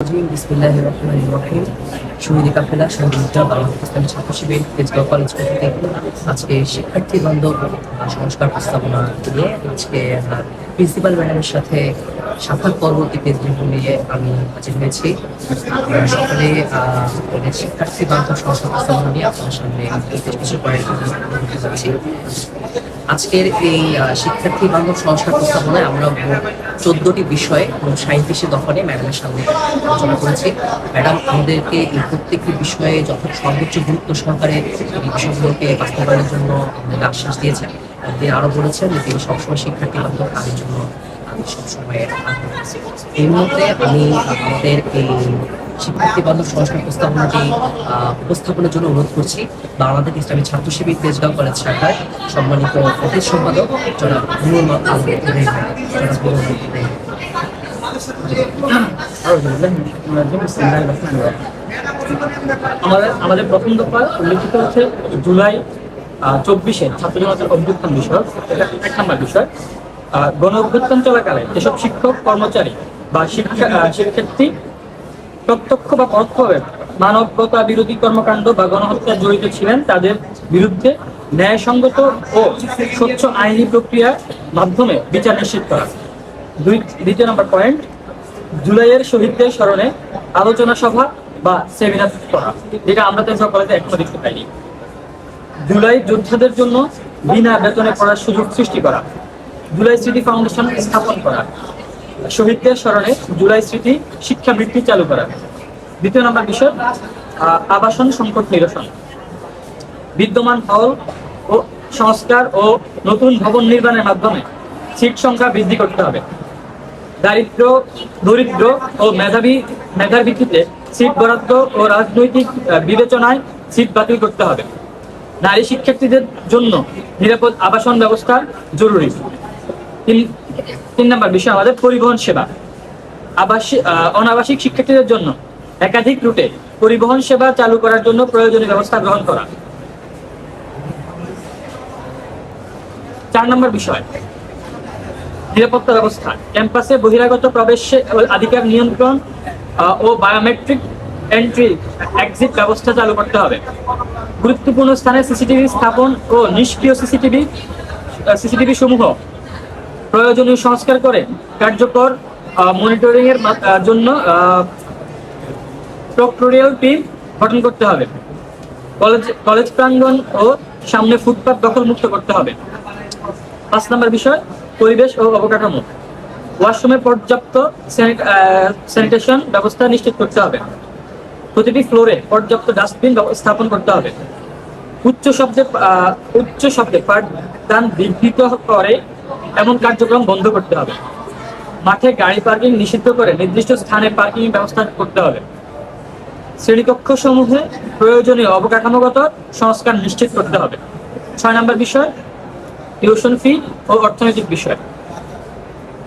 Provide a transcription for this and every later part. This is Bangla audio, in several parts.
বিসমিল্লাহির রহমানির রহিম। শহীদ কাফেলা সংযুক্ত বাংলাদেশ ইসলামী ছাত্র শিবির তেজগাঁও কলেজ কর্তৃক আজকে শিক্ষার্থী বান্ধব সংস্কার প্রস্তাবনা নিয়ে আজকে প্রিন্সিপাল ম্যাডামের সাথে সাক্ষাৎ পরবর্তী পেজগুলো নিয়ে আমি হাজির হয়েছি। আমরা সকলে শিক্ষার্থী বান্ধব সংস্কার প্রস্তাবনা নিয়ে আপনার সামনে বেশ কিছু পয়েন্ট বলতে যাচ্ছি। আজকের এই শিক্ষার্থী বান্ধব সংস্কার প্রস্তাবনায় আমরা 14টি বিষয়ে এবং 37টি দফায় ম্যাডামের সামনে আলোচনা করেছি। ম্যাডাম আমাদেরকে এই প্রত্যেকটি বিষয়ে সর্বোচ্চ গুরুত্ব সহকারে এই বিষয়গুলোকে বাস্তবায়নের জন্য আমাদের আশ্বাস দিয়েছেন। তিনি আরো বলেছেন যে তিনি সবসময় শিক্ষার্থী বান্ধব কাজের জন্য সবসময় এই মুহূর্তে আমি আমাদের এই শিক্ষার্থী বান্ধব সংস্কার প্রস্তাবনাটি উপস্থাপনের জন্য অনুরোধ করছি বাংলাদেশ ইসলামী ছাত্র শিবির তেজগাঁও কলেজ শাখার সম্মানিত অফিস সম্পাদক জনাব আমাদের প্রথম দফা উল্লেখিত হচ্ছে জুলাই 24-এর ছাত্র জনতার অভ্যুত্থান বিষয়। এটা 1 নম্বর বিষয়। গণ অভ্যুত্থান চলাকালে যেসব শিক্ষক কর্মচারী বা শিক্ষার্থী প্রত্যক্ষ বা পরোক্ষভাবে মানবতা বিরোধী কর্মকাণ্ড বা গণহত্যায় জড়িত ছিলেন তাদের বিরুদ্ধে ন্যায়সঙ্গত ও স্বচ্ছ আইনি প্রক্রিয়ার মাধ্যমে বিচার নিশ্চিত করা। দ্বিতীয় নম্বর পয়েন্ট, জুলাইয়ের শহীদদের স্মরণে আলোচনা সভা বা সেমিনার করা, যেটা আমরা তেজগাঁও কলেজে এখনো দেখতে পাইনি। জুলাই যোদ্ধাদের জন্য বিনা বেতনে পড়ার সুযোগ সৃষ্টি করা। জুলাই স্মৃতি ফাউন্ডেশন স্থাপন করা। শহীদদের স্মরণে জুলাই স্মৃতি শিক্ষাবৃত্তি চালু করা। দ্বিতীয় নম্বর বিষয়, আবাসন সংকট নিরসন। বিদ্যমান হল ও সংস্কার ও নতুন ভবন নির্মাণের মাধ্যমে সিট সংখ্যা বৃদ্ধি করতে হবে। দরিদ্র ও মেধার ভিত্তিতে সিট বরাদ্দ ও রাজনৈতিক বিবেচনায় সিট বাতিল করতে হবে। নারী শিক্ষার্থীদের জন্য নিরাপদ আবাসন ব্যবস্থা জরুরি। তিন নম্বর বিষয় আমাদের পরিবহন সেবা। অনাবাসিক শিক্ষার্থীদের জন্য একাধিক রুটে পরিবহন সেবা চালু করার জন্য প্রয়োজনীয় ব্যবস্থা গ্রহণ করা। 4 নম্বর বিষয়, নিরাপত্তা ব্যবস্থা। ক্যাম্পাসে বহিরাগত প্রবেশে অধিকার নিয়ন্ত্রণ ও বায়োমেট্রিক এন্ট্রি এক্সিট ব্যবস্থা চালু করতে হবে। গুরুত্বপূর্ণ স্থানে সিসিটিভি স্থাপন ও নিষ্ক্রিয় সিসিটিভি সমূহ প্রয়োজনীয় সংস্কার করে কার্যকর মনিটরিং এর জন্য প্রক্টোরিয়াল টিম গঠন করতে হবে। কলেজ প্রাঙ্গণ ও সামনে ফুটপাত দখলমুক্ত করতে হবে। 5 নম্বর বিষয়, পরিবেশ ও অবকাঠামো। ওয়াশরুমে পর্যাপ্ত স্যানিটেশন ব্যবস্থা নিশ্চিত করতে হবে। প্রতিটি ফ্লোরে পর্যাপ্ত ডাস্টবিন স্থাপন করতে হবে। উচ্চ শব্দে পাঠদান বিঘ্নিত করে এমন কার্যক্রম বন্ধ করতে হবে। মাঠে গাড়ি পার্কিং নিষিদ্ধ করে নির্দিষ্ট স্থানে পার্কিং ব্যবস্থা করতে হবে। শ্রেণীকক্ষ সমূহে প্রয়োজনীয় অবকাঠামোগত সংস্কার নিশ্চিত করতে হবে। 6 নম্বর বিষয়, টিউশন ফি ও অর্থনৈতিক বিষয়।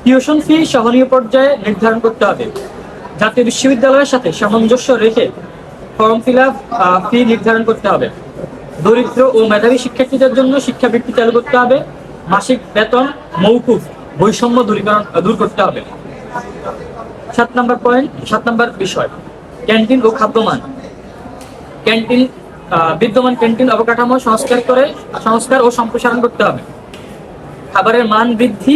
টিউশন ফি সহনীয় পর্যায়ে নির্ধারণ করতে হবে। জাতীয় বিশ্ববিদ্যালয়ের সাথে সামঞ্জস্য রেখে ফর্ম ফিল আপ ফি নির্ধারণ করতে হবে। দরিদ্র ও মেধাবী শিক্ষার্থীদের জন্য শিক্ষাবৃত্তি চালু করতে হবে। মাসিক বেতন মওকুফ বৈষম্য দূর করতে হবে। 7 নম্বর বিষয়, ক্যান্টিন ও খাদ্যমান। বিদ্যমান ক্যান্টিন অবকাঠামো সংস্কার ও সম্প্রসারণ করতে হবে। খাবারের মান বৃদ্ধি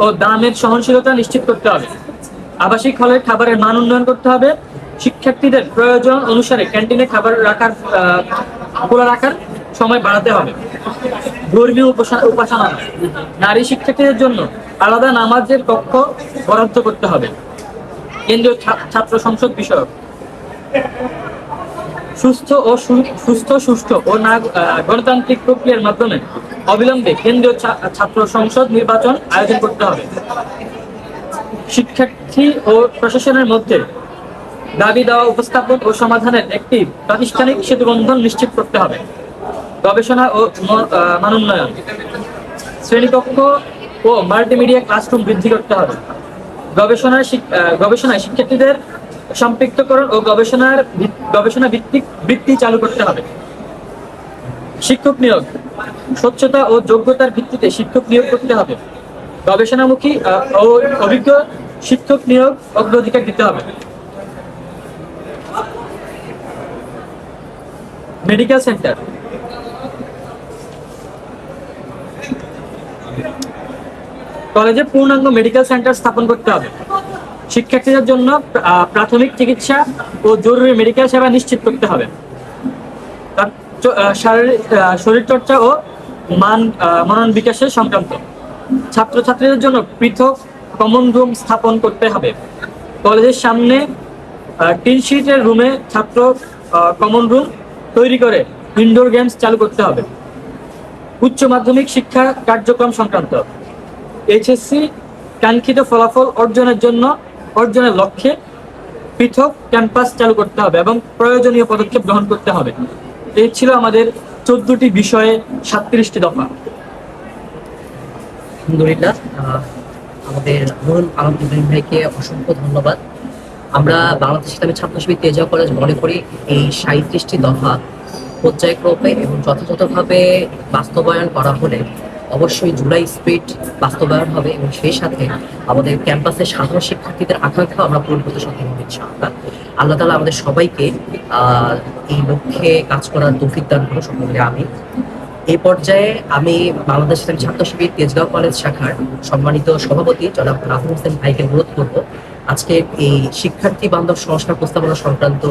ও দামের সহনশীলতা নিশ্চিত করতে হবে। আবাসিক হলের খাবারের মান উন্নয়ন করতে হবে। শিক্ষার্থীদের প্রয়োজন অনুসারে ক্যান্টিনে খাবার খোলা রাখার সময় বাড়াতে হবে। ধর্মীয় উপাসনা। নারী শিক্ষার্থীদের জন্য আলাদা নামাজের কক্ষ বরাদ্দ করতে হবে। কেন্দ্রীয় ছাত্র সংসদ বিষয়ক। সুষ্ঠু ও গণতান্ত্রিক প্রক্রিয়ার মাধ্যমে অবিলম্বে কেন্দ্রীয় ছাত্র সংসদ নির্বাচন আয়োজন করতে হবে। শিক্ষার্থী ও প্রশাসনের মধ্যে দাবি দেওয়া উপস্থাপন ও সমাধানের একটি প্রাতিষ্ঠানিক সেতুবন্ধন নিশ্চিত করতে হবে। গবেষণা ও মানোন্নয়ন। শ্রেণীকক্ষ ও মাল্টিমিডিয়া ক্লাসরুম বৃদ্ধি করতে হবে। গবেষণায় শিক্ষার্থীদের সম্পৃক্তকরণ ও গবেষণা ভিত্তিক বৃত্তি চালু করতে হবে। শিক্ষক নিয়োগ। স্বচ্ছতা ও যোগ্যতার ভিত্তিতে শিক্ষক নিয়োগ করতে হবে। গবেষণামুখী ও অভিজ্ঞ শিক্ষক নিয়োগ অগ্রাধিকার দিতে হবে। Medical centre. কলেজে পূর্ণাঙ্গ মেডিকেল সেন্টার স্থাপন করতে হবে। শিক্ষার্থীদের জন্য প্রাথমিক চিকিৎসা ও জরুরি মেডিকেল সেবা নিশ্চিত করতে হবে। তার শরীরচর্চা ও মনন বিকাশের সংক্রান্ত। ছাত্রছাত্রীদের জন্য পৃথক কমন রুম স্থাপন করতে হবে। কলেজের সামনে টিন শিটের রুমে ছাত্র কমন রুম তৈরি করে ইনডোর গেমস চালু করতে হবে। উচ্চ মাধ্যমিক শিক্ষা কার্যক্রম সংক্রান্ত। এইচএসসি কাঙ্ক্ষিত ফলাফল অর্জনের লক্ষ্যে পৃথক ক্যাম্পাস চালু করতে হবে এবং প্রয়োজনীয় পদক্ষেপ গ্রহণ করতে হবে। এই ছিল আমাদের 14টি বিষয়ে 37টি দফা। আলহামদুলিল্লাহ, আমাদের নুরুল আলম ইব্রাহিম ভাইকে অসংখ্য ধন্যবাদ। আমরা বাংলাদেশ ইসলামী ছাত্র শিবির তেজগাঁও কলেজ মনে করি এই 37টি দফা পর্যায়ক্রমে এবং যথাযথভাবে বাস্তবায়ন করা হলে অবশ্যই জুলাই স্পিড বাস্তবায়ন হবে এবং সেই সাথে আমাদের ক্যাম্পাসের সাধারণ শিক্ষার্থীদের আকাঙ্ক্ষা আমরা পূরণ করতে সক্ষম হব ইনশাআল্লাহ। আল্লাহ তাআলা আমাদের সবাইকে এই লক্ষ্যে কাজ করার তৌফিক দান করুন সকলকে। আমি এই পর্যায়ে আমি বাংলাদেশ ইসলামী ছাত্র শিবির তেজগাঁও কলেজ শাখার সম্মানিত সভাপতি জনাব রাহুল হোসেন ভাইকে অনুরোধ করব আজকে এই শিক্ষার্থী বান্ধব সংস্কার প্রস্তাবনা সংক্রান্ত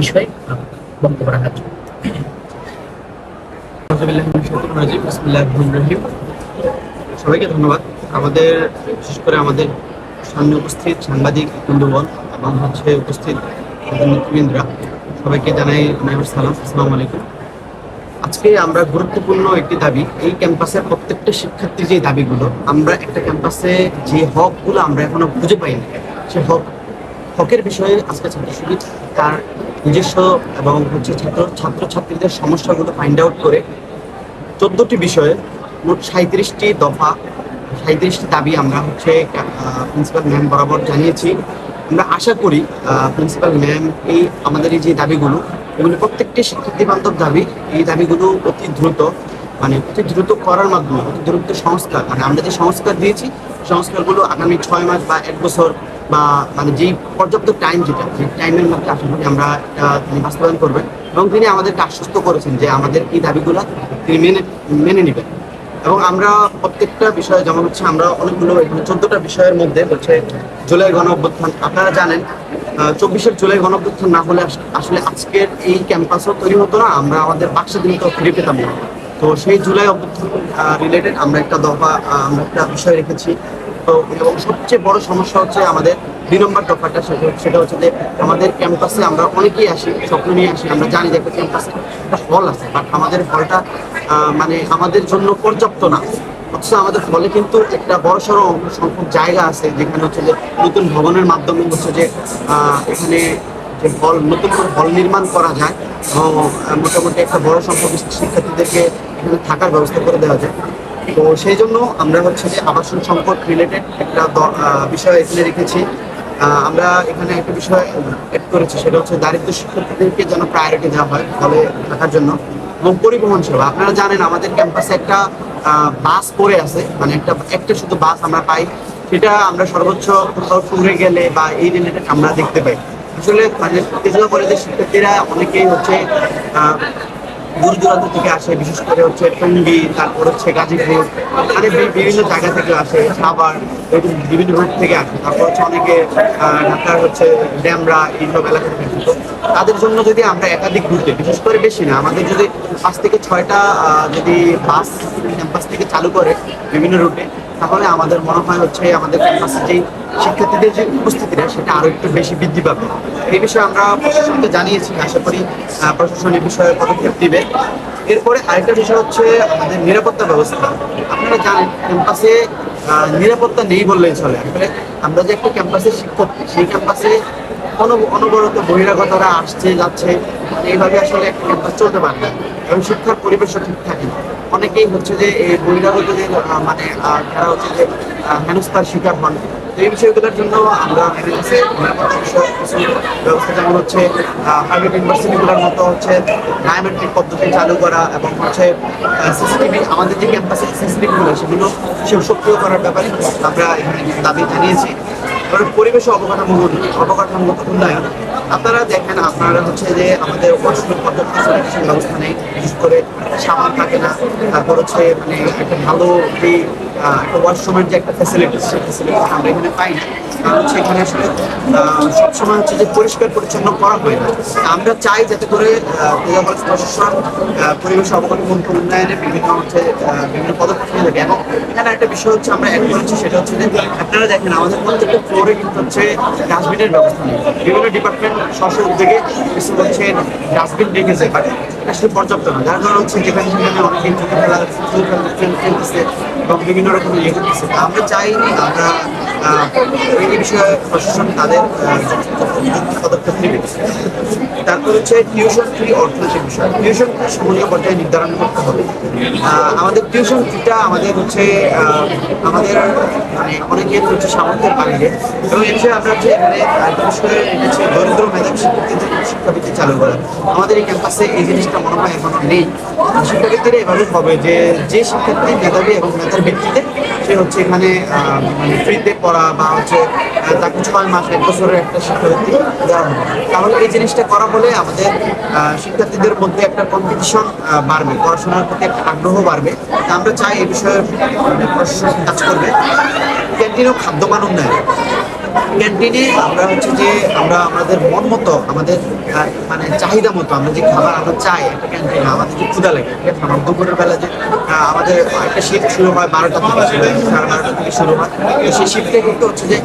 বিষয়ে বক্তব্য রাখার জন্য। সবাইকে ধন্যবাদ। আমাদের বিশেষ করে আমাদের সামনে উপস্থিত সাংবাদিক বন্ধুগণ এবং উপস্থিত নেতৃবৃন্দরা, সবাইকে জানাই আমার সালাম, আসসালামু আলাইকুম। আজকে আমরা গুরুত্বপূর্ণ একটি দাবি, এই ক্যাম্পাসের প্রত্যেকটা শিক্ষার্থীর যে দাবিগুলো, আমরা একটা ক্যাম্পাসে যে হকগুলো আমরা এখনো খুঁজে পাইনি, সে হকের বিষয়ে আজকে ছাত্র শিবির তার নিজস্ব এবং ছাত্রছাত্রীদের সমস্যাগুলো ফাইন্ড আউট করে 14টি বিষয়ে মোট 37টি দফা, 37টি দাবি আমরা প্রিন্সিপাল ম্যাম বরাবর জানিয়েছি। আমরা আশা করি প্রিন্সিপাল ম্যাম আমাদের এই যে দাবিগুলো, এগুলো প্রত্যেকটি শিক্ষার্থী বান্ধব দাবি, এই দাবিগুলো অতি দ্রুত করার মাধ্যমে অতি দ্রুত সংস্কার, আমরা যে সংস্কার দিয়েছি সংস্কারগুলো আগামী 6 মাস বা 1 বছর বা যেই পর্যাপ্ত টাইম যে টাইমের মধ্যে আশা করি আমরা তিনি বাস্তবায়ন করবেন এবং তিনি আমাদেরকে আশ্বস্ত করেছেন যে আমাদের এই দাবিগুলো তিনি মেনে নেবেন। এবং আমরা প্রত্যেকটা বিষয়ে যেমন আমরা অনেকগুলো 14টা বিষয়ের মধ্যে জুলাই গণ অভ্যুত্থান, আপনারা জানেন 24 জুলাই গণ অভ্যুত্থান না হলে আসলে আজকের এই ক্যাম্পাসও তৈরি হতো না, আমরা আমাদের বাকস্বাধীনতা ফিরে পেতাম না। তো সেই জুলাই অভ্যুত্থান রিলেটেড আমরা একটা দফা, আমরা একটা বিষয় রেখেছি। তো এবং সবচেয়ে বড় সমস্যা আমাদের 2 নম্বর দফাটা, সেটা যে আমাদের ক্যাম্পাসে আমরা অনেকেই আসি, স্বপ্ন নিয়ে আসি, আমরা জানি যে একটা ক্যাম্পাসে একটা হল আছে, বাট আমাদের হলটা আমাদের জন্য পর্যাপ্ত না। অথচ আমাদের হলে কিন্তু একটা বড়সড় সংখ্যক জায়গা আছে যেখানে যে নতুন ভবনের মাধ্যমে যে এখানে যে নতুন করে হল নির্মাণ করা যায় এবং মোটামুটি একটা বড় সংখ্যক শিক্ষার্থীদেরকে এখানে থাকার ব্যবস্থা করে দেওয়া যায়। তো সেই জন্য আমরা যে আবাসন সংকট রিলেটেড একটা বিষয় এখানে রেখেছি। আমরা এখানে একটা বিষয় অ্যাড করেছি, সেটা দারিদ্র শিক্ষার্থীদেরকে যেন প্রায়োরিটি দেওয়া হয় হলে থাকার জন্য। এবং পরিবহন সেবা, আপনারা জানেন আমাদের ক্যাম্পাসে একটা বাস পড়ে আছে, একটা শুধু বাস আমরা পাই, সেটা আমরা সর্বোচ্চ কোথাও ট্যুরে গেলে বা এই রিলেটেড আমরা দেখতে পাই। আসলে তেজগাঁও কলেজের শিক্ষার্থীরা অনেকেই দূর দূরান্ত থেকে আসে, বিশেষ করে টঙ্গী, তারপর গাজীপুর, বিভিন্ন জায়গা থেকে আসে, সাভার, বিভিন্ন রুট থেকে আসে, তারপর অনেকে ঢাকার ড্যামরা এইসব এলাকা থেকে আসে। তো তাদের জন্য যদি আমরা একাধিক রুটে, বিশেষ করে বেশি না, আমাদের যদি 5 থেকে 6টা যদি বাস ক্যাম্পাস থেকে চালু করে বিভিন্ন রুটে, তাহলে আমাদের মনে হয় আমাদের ক্যাম্পাসে যেই শিক্ষার্থীদের যে উপস্থিতিটা সেটা আরো একটু বেশি বৃদ্ধি পাবে। এই বিষয়ে আমরা প্রশাসনকে জানিয়েছি, আশা করি প্রশাসন এই বিষয়ে পদক্ষেপ দিবে। এরপরে আরেকটা বিষয় আমাদের নিরাপত্তা ব্যবস্থা। আপনারা জানেন ক্যাম্পাসে নিরাপত্তা নেই বললেই চলে। আসলে আমরা যে একটা ক্যাম্পাসের শিক্ষার্থী, সেই ক্যাম্পাসে অনবরত বহিরাগতরা আসছে যাচ্ছে, এইভাবে আসলে একটা ক্যাম্পাস চলতে পারে না এবং শিক্ষার পরিবেশও ঠিক থাকে না। অনেকেই যে এই বহিরাগতদের যারা যে হেনস্থার শিকার হন। তো এই বিষয়গুলোর জন্য আমরা ব্যবস্থা যেমন প্রাইভেট ইউনিভার্সিটিগুলোর মতো বায়োমেট্রিক পদ্ধতি চালু করা এবং সিসিটিভি, আমাদের যে ক্যাম্পাসের সিসিটিভিগুলো সেগুলো সক্রিয় করার ব্যাপারে আমরা দাবি জানিয়েছি। পরিবেশ ও অবকাঠামোগত উন্নয়ন, আপনারা দেখেন, আপনারা হচ্ছে যে আমাদের ওয়াশরুমের পর্যাপ্ত স্যানিটেশন ব্যবস্থা নেই, বিশেষ করে সাবান থাকে না, তারপর হচ্ছে মানে একটা ভালো যে একটা ওয়াশরুমের যে একটা ফ্যাসিলিটি, সেই ফ্যাসিলিটি আমরা এখানে পাই না। কারণ হচ্ছে এখানে আসলে সবসময় হচ্ছে যে পরিষ্কার পরিচ্ছন্ন করা হয় না। আমরা চাই যাতে করে তেজগাঁও কলেজ প্রশাসন পরিবেশ অবকাঠামো উন্নয়নে বিভিন্ন পদক্ষেপ নিয়ে থাকে। এবং এখানে একটা বিষয় হচ্ছে আমরা অ্যাড করেছি, সেটা হচ্ছে যে আপনারা দেখেন আমাদের প্রত্যেকটা ফ্লোরে কিন্তু হচ্ছে ডাস্টবিনের ব্যবস্থা নেই। বিভিন্ন ডিপার্টমেন্ট স্ব উদ্যোগে কিছু হচ্ছে ডাস্টবিন রেখেছে, বাট এটা আসলে পর্যাপ্ত না। যার কারণে হচ্ছে যেখানে সেখানে অনেকেই ফেলতেছে এবং বিভিন্ন রকম ইয়ে করতেছে। আমরা চাই আমরা এই বিষয়ে প্রশাসন তাদের পদক্ষেপ নেবে। তারপর হচ্ছে টিউশন ফি অর্থনৈতিক বিষয়। টিউশন ফি সমনীয় পর্যায়ে নির্ধারণ করতে হবে। আমাদের টিউশন ফিটা আমাদের হচ্ছে আমাদের মানে অনেকের হচ্ছে সামর্থ্যের বাইরে, এবং এই বিষয়ে আমরা হচ্ছে এখানে আরেকটা বিষয়ে হচ্ছে দরিদ্র মেধাবী শিক্ষার্থীদের শিক্ষাবৃত্তি চালু করা। আমাদের এই ক্যাম্পাসে এই জিনিসটা মনে হয় এখনো নেই। শিক্ষাবৃত্তিরা এভাবে হবে যে শিক্ষার্থী মেধাবী এবং মেধার ভিত্তিতে সে হচ্ছে এখানে মানে ফ্রিতে পড়া বা হচ্ছে তাকে 6 মাস 1 বছরের একটা শিক্ষাবৃত্তি দেওয়া হবে। তাহলে এই জিনিসটা করা হলে আমাদের শিক্ষার্থীদের মধ্যে একটা কম্পিটিশন বাড়বে, পড়াশোনার প্রতি একটা আগ্রহ বাড়বে। তা আমরা চাই এই বিষয়ে প্রশাসন কাজ করবে। ক্যান্টিন ও খাদ্যমান উন্নয়ন। ক্যান্টিনে আমরা হচ্ছে যে আমরা আমাদের মন মতো আমাদের মানে চাহিদা মতো আমরা যে খাবার আমরা চাই একটা ক্যান্টিনে, আমাদের যে ক্ষুধা লাগে, ঠিক আছে, আমার দুপুরের বেলা যে আমাদের একটা শিফট শুরু হয় 12টা থেকে, 12:30 থেকে শুরু হয়। তো সেই শিফটে কিন্তু হচ্ছে যে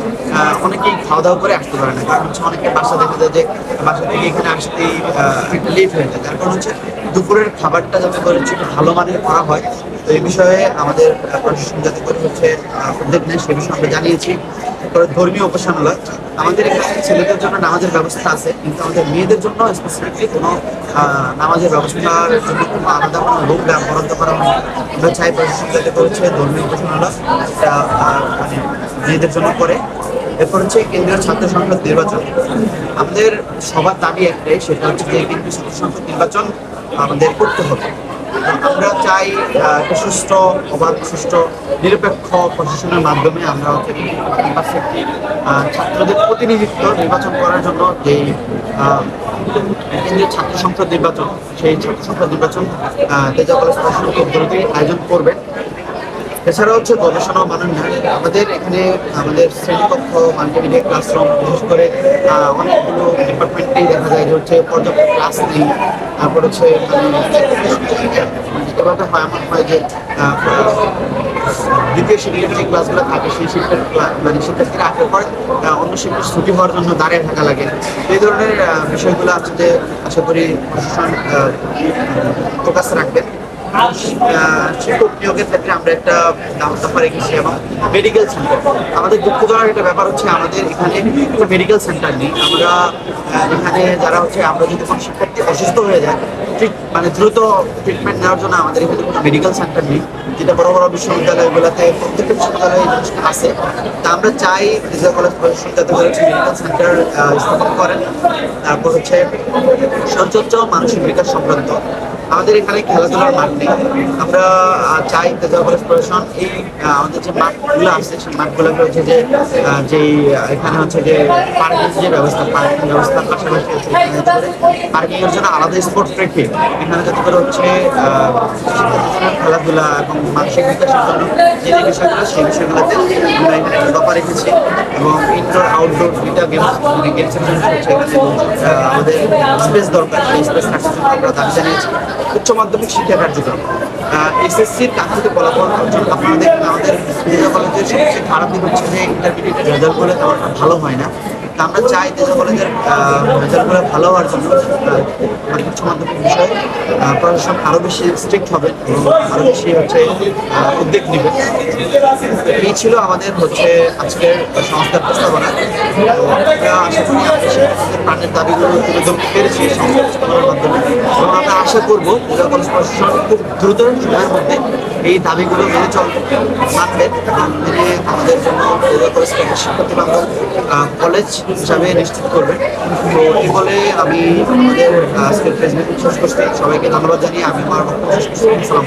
অনেকেই খাওয়া দাওয়া করে আসতে পারে না, কারণ হচ্ছে অনেকে বাসা দেখা যায় যে বাসা থেকে এখানে আসতেই একটা লেট হয়ে যায়। যার কারণ হচ্ছে দুপুরের খাবারটা যাতে করে হচ্ছে একটু ভালো মানের করা হয়। তো এই বিষয়ে আমাদের প্রশাসন যাতে করে হচ্ছে উদ্যোগ নেয়, সে বিষয়ে আমরা জানিয়েছি। ধর্মীয় উপাসনালয়, আমাদের এখানে ছেলেদের জন্য নামাজের ব্যবস্থা আছে, কিন্তু আমাদের মেয়েদের জন্য স্পেসিফিকলি কোনো নামাজের ব্যবস্থার জন্য কোনো আলাদা কোনো রুম বরাদ্দ করা হয়। আমরা চাই প্রশাসন যাতে করেছে ধর্মীয় উপাসনালয় এটা মানে মেয়েদের জন্য করে। এরপর হচ্ছে কেন্দ্রীয় ছাত্র সংসদ নির্বাচন। আমাদের সবার দাবি একটাই, সেটা হচ্ছে যে কেন্দ্রীয় ছাত্র সংসদ নির্বাচন আমাদের করতে হবে। আমরা চাই একটা সুষ্ঠু, অবাধ, সুষ্ঠু, নিরপেক্ষ প্রশাসনের মাধ্যমে আমরা হচ্ছে ছাত্রদের প্রতিনিধিত্ব নির্বাচন করার জন্য যে কেন্দ্রীয় ছাত্র সংসদ নির্বাচন, সেই ছাত্র সংসদ নির্বাচন তেজগাঁও কলেজ প্রশাসন খুব দ্রুতই আয়োজন করবেন। এছাড়া হচ্ছে গবেষণা ও মানোন্নয়ন। আমাদের এখানে আমাদের শ্রেণীকক্ষ, মাল্টিমিডিয়া ক্লাসরুম, বিশেষ করে অনেকগুলো ডিপার্টমেন্টেই দেখা যায় যে হচ্ছে পর্যাপ্ত ক্লাস নেই। তারপর হচ্ছে এভাবে হয়, এমন হয় যে দ্বিতীয় শিফটের যে ক্লাসগুলো থাকে সেই শিফটের মানে শিক্ষার্থীরা আসার পরে অন্য শিফটের ছুটি হওয়ার জন্য দাঁড়িয়ে থাকা লাগে। এই ধরনের বিষয়গুলো আছে যে আশা করি প্রশাসন ফোকাস রাখবেন। শিক্ষক নিয়োগের ক্ষেত্রে আমরা একটা দফা রেখেছি, এবং মেডিকেল সেন্টার। আমাদের দুঃখজনক একটা ব্যাপার হচ্ছে আমাদের এখানে একটা মেডিকেল সেন্টার নেই। আমরা এখানে যারা হচ্ছে আমরা যদি কোনো শিক্ষার্থী অসুস্থ হয়ে যায়, মানে দ্রুত ট্রিটমেন্ট নেওয়ার জন্য আমাদের এখানে কোনো মেডিকেল সেন্টার নেই, যেটা বড় বড় বিশ্ববিদ্যালয়গুলোতে প্রত্যেকটা বিশ্ববিদ্যালয়ে আছে। তা আমরা চাই তেজগাঁও কলেজ প্রশাসন যাতে করে মেডিকেল সেন্টার স্থাপন করেন। তারপর হচ্ছে সৌন্দর্য মানসিক বিকাশ সংক্রান্ত। আমাদের এখানে খেলাধুলার মাঠ নেই। আমরা চাই তেজগাঁও কলেজ প্রশাসন এই আমাদের যে মাঠগুলো আছে সেই মাঠগুলোকে হচ্ছে যে যেই এখানে হচ্ছে যে পার্কিং যে ব্যবস্থা, পার্কিং ব্যবস্থার পাশাপাশি হচ্ছে পার্কিং এর জন্য আলাদা স্পোর্টস রেখে এখানে যাতে করে হচ্ছে খেলাধুলা এবং মানসিক বিকাশের জন্য যে যে বিষয়গুলো সেই বিষয়গুলোতে আমরা এখানে একটা দফা রেখেছি। এবং ইনডোর আউটডোর দুইটা গেমসের জন্য হচ্ছে এখানে আমাদের স্পেস দরকার, সেই স্পেস থাকার জন্য আমরা দাবি জানিয়েছি। উচ্চ মাধ্যমিক শিক্ষা কার্যক্রম, এসএসসির কাঙ্ক্ষিত ফলাফল অর্জন। আপনারা দেখবেন আমাদের তেজগাঁও কলেজের সবচেয়ে খারাপ দিক হচ্ছে যে ইন্টারমিডিয়েটের রেজাল্টগুলো তেমন ভালো হয় না। তা আমরা চাই তেজগাঁও কলেজের রেজাল্টগুলো ভালো হওয়ার জন্য উচ্চ মাধ্যমিক বিষয়ে প্রশাসন আরও বেশি স্ট্রিক্ট হবে এবং আরও বেশি হচ্ছে উদ্যোগ নেবে। এই ছিল আমাদের হচ্ছে আজকের সংস্কার প্রস্তাবনা। আমরা আশা করি আমরা শিক্ষার্থীদের প্রাণের দাবিগুলো তুলে ধরতে পেরেছি সংস্কার প্রস্তাবনার মাধ্যমে, এবং আমরা আশা করবো তেজগাঁও কলেজ প্রশাসন খুব দ্রুত সময়ের মধ্যে এই দাবিগুলো মেনে মানবেন এবং মেনে আমাদের জন্য তেজগাঁও কলেজ শিক্ষার্থী বান্ধব কলেজ হিসাবে নিশ্চিত করবেন। তো এই বলে আমি আমাদের আজকের প্রেস মিটিং শেষ করছি। সবাইকে ধন্যবাদ জানিয়ে আমি আমার বক্তব্য শেষ করছি।